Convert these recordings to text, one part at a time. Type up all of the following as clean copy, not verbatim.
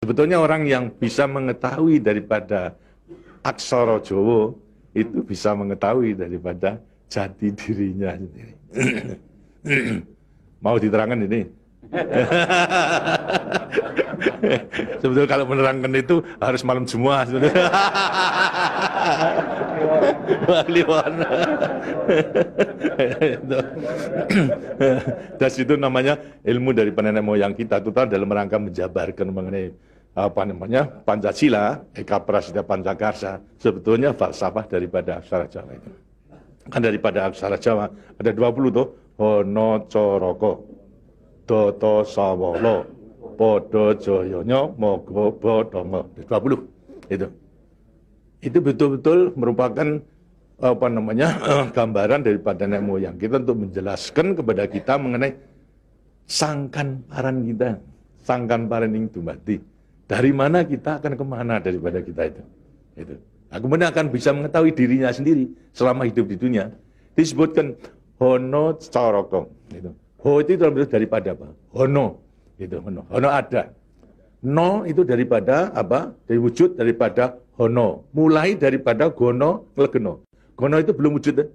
Sebetulnya orang yang bisa mengetahui daripada aksara Jawa itu bisa mengetahui daripada jati dirinya sendiri. Mau diterangkan ini? Sebetulnya kalau menerangkan itu harus malam semua. Dan itu namanya ilmu dari nenek moyang kita itu dalam rangka menjabarkan mengenai apa namanya Pancasila, Eka Prasida Pancakarsa, sebetulnya falsafah daripada aksara Jawa itu. Kan daripada aksara Jawa ada 20 tuh, Hono Coroko, Doto Sawolo, Podo Joyonya, Mogo Bodongo, 20 itu. Itu betul-betul merupakan apa namanya gambaran daripada nenek moyang kita untuk menjelaskan kepada kita mengenai sangkan paran kita, sangkan paran ing dumadi. Dari mana kita akan kemana daripada kita itu. Nah, kemudian akan bisa mengetahui dirinya sendiri selama hidup di dunia. Disebutkan Hono Coroko. Ho itu daripada apa? Hono. Hono ada. No itu daripada apa? Dari wujud daripada Hono. Mulai daripada Gono Nglegeno. Gono itu belum wujud,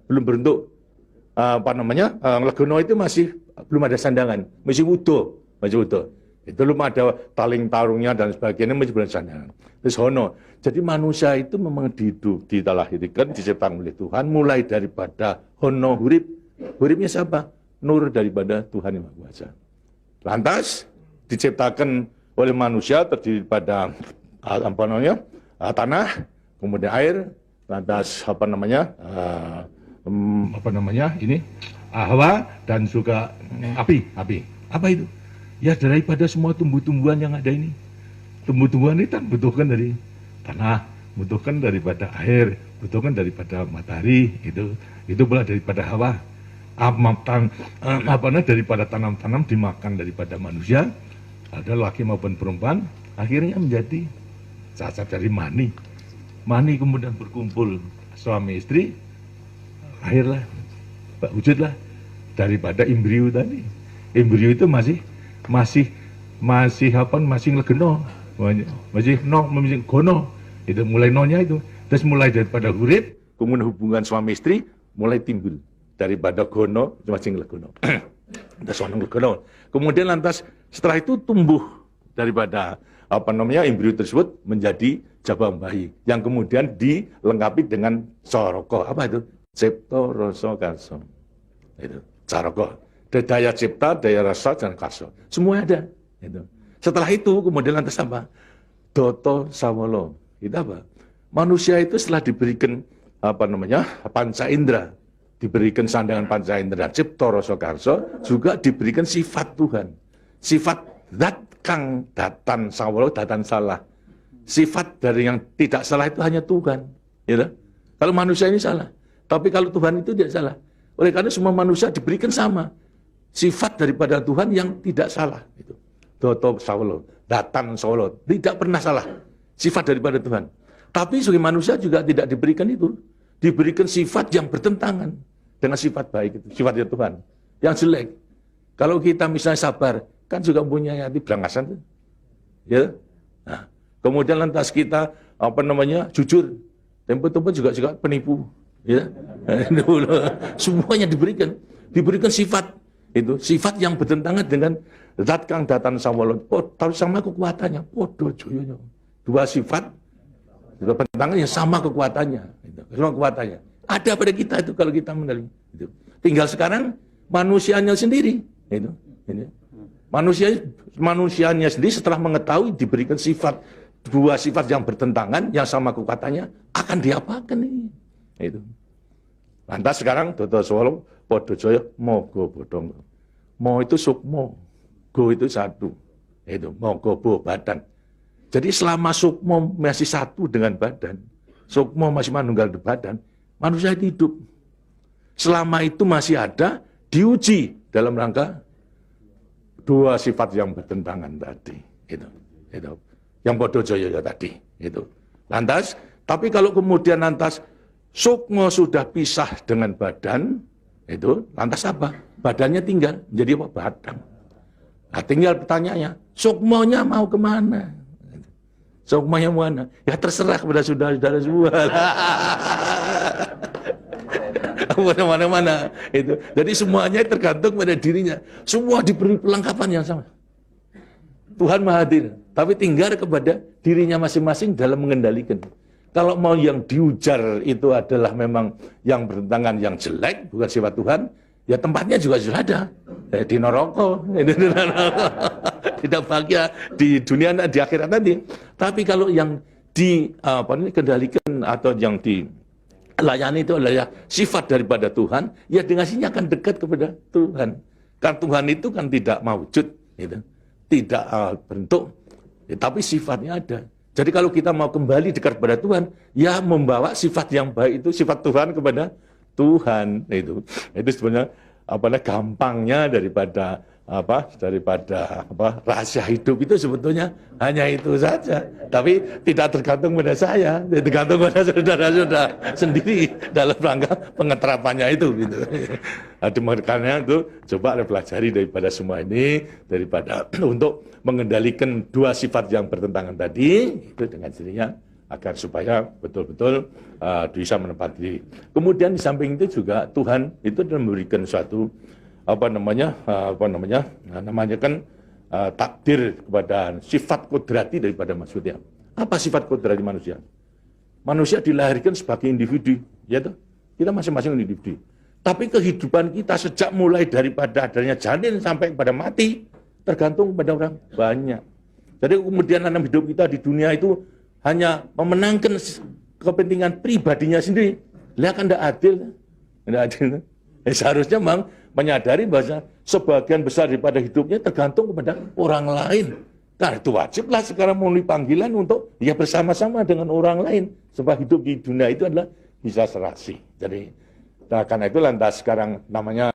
belum berbentuk. Apa namanya? Nglegeno itu masih belum ada sandangan, masih utuh, Itu belum ada taling tarungnya dan sebagainya, masih belum sandangan. Terus Hono. Jadi manusia itu memang dilahirkan, diciptakan oleh Tuhan, mulai daripada Hono hurip. Huripnya siapa? Nur daripada Tuhan Yang Maha Kuasa. Lantas diciptakan oleh manusia terdiri pada apa namanya? Tanah, kemudian air, lantas apa namanya? Ini Hawa dan juga api. Apa itu? Ya daripada semua tumbuh-tumbuhan yang ada ini. Tumbuh-tumbuhan ini kan butuhkan dari tanah, butuhkan daripada air, butuhkan daripada matahari, itu pula daripada hawa. Daripada tanam-tanam dimakan daripada manusia, ada laki maupun perempuan, akhirnya menjadi cacat dari mani. Mani kemudian berkumpul suami istri, lahirlah, wujudlah daripada embrio tadi. Embrio itu masih nglegeno, masih gono. Itu mulai nonya itu. Terus mulai daripada hurip, kemudian hubungan suami istri mulai timbul daripada gono masih nglegono. Kemudian lantas setelah itu tumbuh daripada apa namanya embrio tersebut menjadi jabang bayi yang kemudian dilengkapi dengan coroko. Apa itu? Cipta rasa karsa. Itu coroko. Daya cipta, daya rasa, dan karsa. Semua ada. Setelah itu kemudian lantas apa? Doto Sawolo. Itu apa? Manusia itu setelah diberikan apa namanya panca indera, diberikan sandangan panca indera, cipta rasa karsa, juga diberikan sifat Tuhan. Sifat zat kang datan sawolo, datan salah. Sifat dari yang tidak salah itu hanya Tuhan. Ya, kalau manusia ini salah. Tapi kalau Tuhan itu tidak salah. Oleh karena semua manusia diberikan sama. Sifat daripada Tuhan yang tidak salah. Itu. Doto sawolo, datan sawolo. Tidak pernah salah. Sifat daripada Tuhan. Tapi sebagai manusia juga tidak diberikan itu. Diberikan sifat yang bertentangan dengan sifat baik itu. Sifatnya Tuhan. Yang jelek. Kalau kita misalnya sabar, kan juga punya hati berangasan. Ya. Nah, kemudian lantas kita apa namanya jujur. Tempo-tempo juga penipu. Ya. Semuanya diberikan sifat. Itu sifat yang bertentangan dengan zat kang datan sawolo. Tahu sama kekuatannya. Podo joyonya. Dua sifat bertentangan yang sama kekuatannya. Sama kekuatannya. Ada pada kita itu kalau kita menerima. Itu. Tinggal sekarang manusianya sendiri. Itu. Ini. Manusianya sendiri setelah mengetahui diberikan sifat dua sifat yang bertentangan yang sama kekuatannya akan diapakan ini. Itu. Lantas sekarang Doto Sawolo, Podo Joyo, Mogo Bodongo. Mo itu sukmo, go itu satu. Itu mogo bo badan. Jadi selama sukmo masih satu dengan badan, sukmo masih manunggal di badan, manusia itu hidup. Selama itu masih ada, diuji dalam rangka dua sifat yang bertentangan tadi. Itu. Yang Podo Joyo tadi. Itu. Lantas, tapi kalau kemudian lantas sukmo sudah pisah dengan badan, itu lantas apa? Badannya tinggal, jadi apa? Badan. Nah, tinggal pertanyaannya, sukmonya mau kemana? Sukmanya mana? Ya terserah kepada saudara-saudara semua. Mana-mana itu. Jadi semuanya tergantung pada dirinya. Semua diberi perlengkapan yang sama. Tuhan Maha Hadir, tapi tinggal kepada dirinya masing-masing dalam mengendalikan. Kalau mau yang diujar itu adalah memang yang bertentangan yang jelek, bukan sifat Tuhan, ya tempatnya juga sudah ada. Di neraka, tidak bahagia di dunia di akhirat nanti. Tapi kalau yang dikendalikan atau yang dilayani itu adalah sifat daripada Tuhan, ya dengasinya akan dekat kepada Tuhan. Karena Tuhan itu kan tidak mewujud, gitu. Tidak bentuk, ya, tapi sifatnya ada. Jadi kalau kita mau kembali dekat kepada Tuhan, ya membawa sifat yang baik itu, sifat Tuhan kepada Tuhan. Itu sebenarnya gampangnya daripada rahasia hidup itu sebetulnya hanya itu saja. Tapi tidak tergantung pada saya, tergantung pada saudara-saudara sendiri dalam rangka pengeterapannya itu. Gitu. Makanya itu coba pelajari daripada semua ini, daripada untuk mengendalikan dua sifat yang bertentangan tadi itu dengan sendirinya agar supaya betul-betul bisa menempati. Kemudian di samping itu juga Tuhan itu memberikan suatu takdir kepada sifat kodrati daripada manusia. Apa sifat kodrati manusia? Manusia dilahirkan sebagai individu, ya toh? Kita masing-masing individu. Tapi kehidupan kita sejak mulai daripada adanya janin sampai pada mati tergantung pada orang banyak. Jadi kemudian dalam hidup kita di dunia itu hanya memenangkan kepentingan pribadinya sendiri. Lihat kan tidak adil. Tidak adil. Seharusnya memang menyadari bahwa sebagian besar daripada hidupnya tergantung kepada orang lain. Nah itu wajiblah sekarang memenuhi panggilan untuk ya bersama-sama dengan orang lain. Sebab hidup di dunia itu adalah bisa serasi. Jadi karena itu lantas sekarang namanya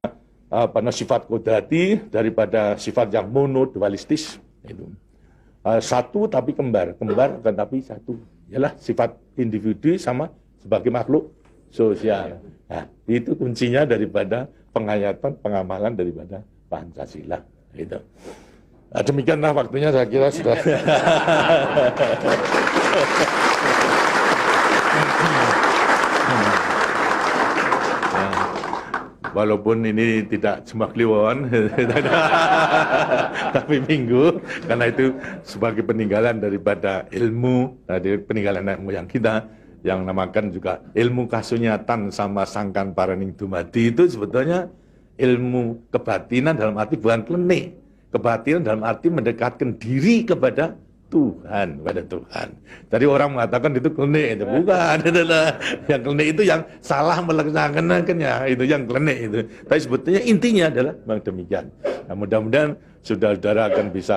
sifat kodrati daripada sifat yang monodualistis. Itu. Satu tapi kembar tetapi satu. Ialah sifat individu sama sebagai makhluk sosial. Nah, itu kuncinya daripada penghayatan, pengamalan daripada Pancasila. Gitu. Nah, demikianlah waktunya saya kira sudah. Walaupun ini tidak cuma kliwon, tapi minggu, karena itu sebagai peninggalan daripada ilmu, dari peninggalan nenek moyang kita, yang namakan juga ilmu kasunyatan sama sangkan paraning dumadi itu sebetulnya ilmu kebatinan dalam arti bukan klenik. Kebatinan dalam arti mendekatkan diri kepada Tuhan, kepada Tuhan. Jadi orang mengatakan itu klenik, itu bukan. Yang klenik itu yang salah melaksanakannya, itu yang klenik itu. Tapi sebetulnya intinya adalah memang demikian. Nah, mudah-mudahan saudara-saudara akan bisa